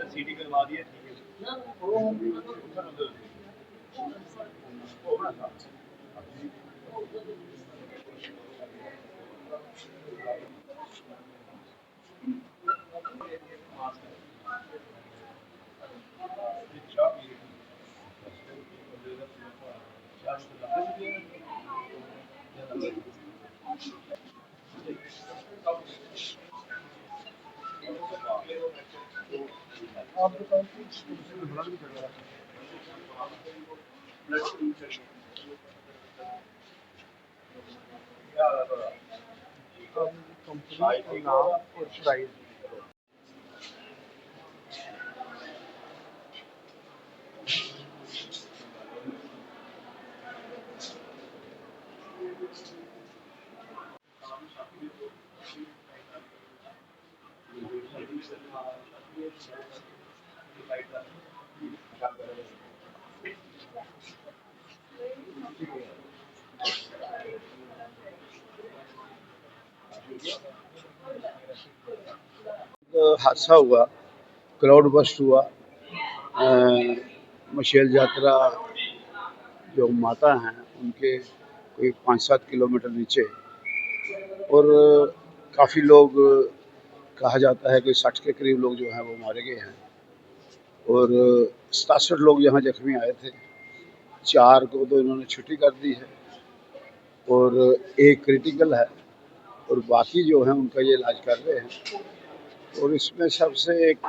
सीटी करवा दिए। आप बताओ कंपनी का नाम और प्राइस। हादसा हुआ, क्राउड बस्ट हुआ, मशेल यात्रा जो माता हैं उनके कोई 5-7 किलोमीटर नीचे, और काफ़ी लोग, कहा जाता है कि 60 के करीब लोग जो हैं वो मारे गए हैं, और 67 लोग यहाँ जख्मी आए थे। 4 को तो इन्होंने छुट्टी कर दी है और एक क्रिटिकल है, और बाकी जो हैं उनका ये इलाज कर रहे हैं। और इसमें सबसे एक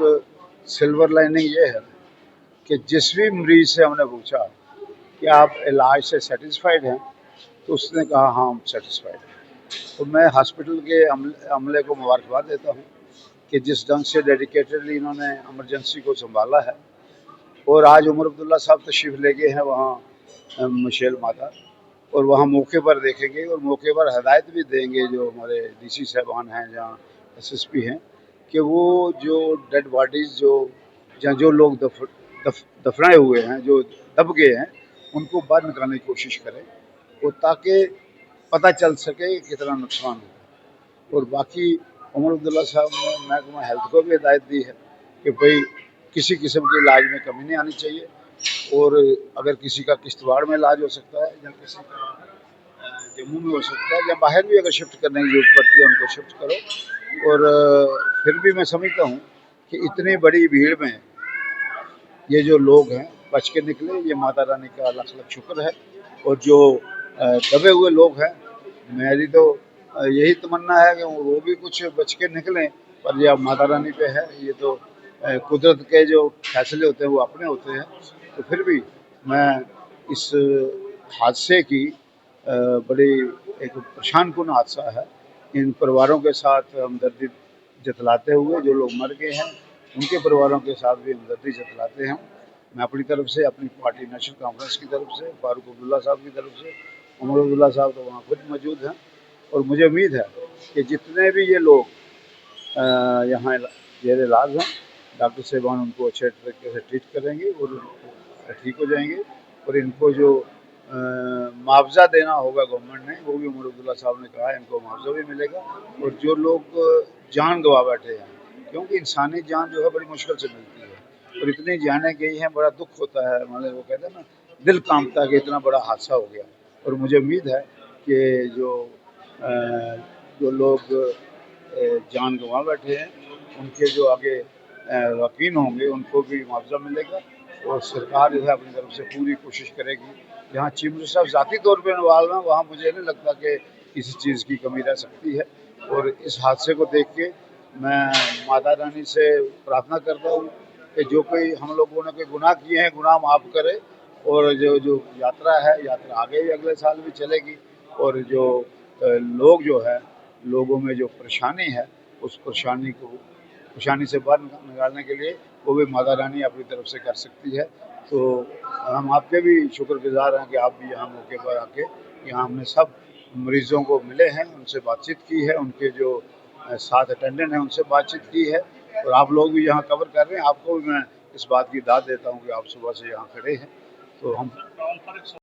सिल्वर लाइनिंग ये है कि जिस भी मरीज से हमने पूछा कि आप इलाज से सेटिस्फाइड हैं, तो उसने कहा हाँ हम सेटिस्फाइड हैं। तो मैं हॉस्पिटल के अमले को मुबारकबाद देता हूँ कि जिस ढंग से डेडिकेटेडली इन्होंने इमरजेंसी को संभाला है। और आज उमर अब्दुल्ला साहब तशरीफ़ ले गए हैं वहाँ मशेल माता, और वहाँ मौके पर देखेंगे और मौके पर हदायत भी देंगे जो हमारे डीसी साहबान हैं, जहाँ एसएसपी हैं, कि वो जो डेड बॉडीज़ जो लोग दफनाए हुए हैं, जो दब गए हैं, उनको बाहर निकालने की कोशिश करें, और ताकि पता चल सके कितना नुकसान हो। और बाकी उमर अब्दुल्ला साहब ने महकमा हेल्थ को भी हिदायत दी है कि भाई किसी किस्म के इलाज में कमी नहीं आनी चाहिए, और अगर किसी का किश्तवाड़ में इलाज हो सकता है या किसी का जम्मू में हो सकता है, या बाहर भी अगर शिफ्ट करने की जरूरत पड़ती है उनको शिफ्ट करो। और फिर भी मैं समझता हूँ कि इतनी बड़ी भीड़ में ये जो लोग हैं बच के निकले, ये माता रानी का लाख लाख शुक्र है। और जो दबे हुए लोग हैं, मेरी तो यही तमन्ना है कि वो भी कुछ बच के निकलें, पर यह माता रानी पे है। ये तो कुदरत के जो फैसले होते हैं वो अपने होते हैं। तो फिर भी मैं इस हादसे की बड़ी एक परेशान कुन हादसा है, इन परिवारों के साथ हमदर्दी जतलाते हुए, जो लोग मर गए हैं उनके परिवारों के साथ भी हमदर्दी जतलाते हैं। मैं अपनी तरफ से, अपनी पार्टी नेशनल कॉन्फ्रेंस की तरफ से, फारूक अब्दुल्ला साहब की तरफ से, उमर अब्दुल्ला साहब तो वहाँ खुद मौजूद हैं, और मुझे उम्मीद है कि जितने भी ये लोग यहाँ जेर इलाज हैं, डॉक्टर साहबान उनको अच्छे तरीके से ट्रीट करेंगे और ठीक हो जाएंगे। और इनको जो मुआवजा देना होगा गवर्नमेंट ने, वो भी उमर अब्दुल्ला साहब ने कहा है इनको मुआवजा भी मिलेगा। और जो लोग जान गंवा बैठे हैं, क्योंकि इंसानी जान जो है बड़ी मुश्किल से मिलती है, और इतनी जानें गई हैं, बड़ा दुख होता है, मतलब वो कहते हैं ना, दिल कांपता है कि इतना बड़ा हादसा हो गया। और मुझे उम्मीद है कि जो लोग जान गंवा बैठे हैं, उनके जो आगे वकील होंगे उनको भी मुआवजा मिलेगा। और सरकार जो है अपनी तरफ से पूरी कोशिश करेगी। जहाँ चीफ मिनिस्टर साहब ज़ाती तौर पर इन्वॉल्व हैं, वहाँ मुझे नहीं लगता कि किसी चीज़ की कमी रह सकती है। और इस हादसे को देख के मैं माता रानी से प्रार्थना करता हूँ कि जो कोई हम लोगों ने कोई गुनाह किए हैं, गुनाह माफ़ करे। और जो यात्रा है, यात्रा आगे भी अगले साल भी चलेगी। और जो लोग जो है, लोगों में जो परेशानी है, उस परेशानी से बाहर निकालने के लिए वो भी माता रानी अपनी तरफ से कर सकती है। तो हम आपके भी शुक्रगुजार हैं कि आप भी यहाँ मौके पर आके, यहाँ हमने सब मरीजों को मिले हैं, उनसे बातचीत की है, उनके जो साथ अटेंडेंट हैं उनसे बातचीत की है। और आप लोग भी यहाँ कवर कर रहे हैं, आपको भी मैं इस बात की दाद देता हूँ कि आप सुबह से यहाँ खड़े हैं। तो हम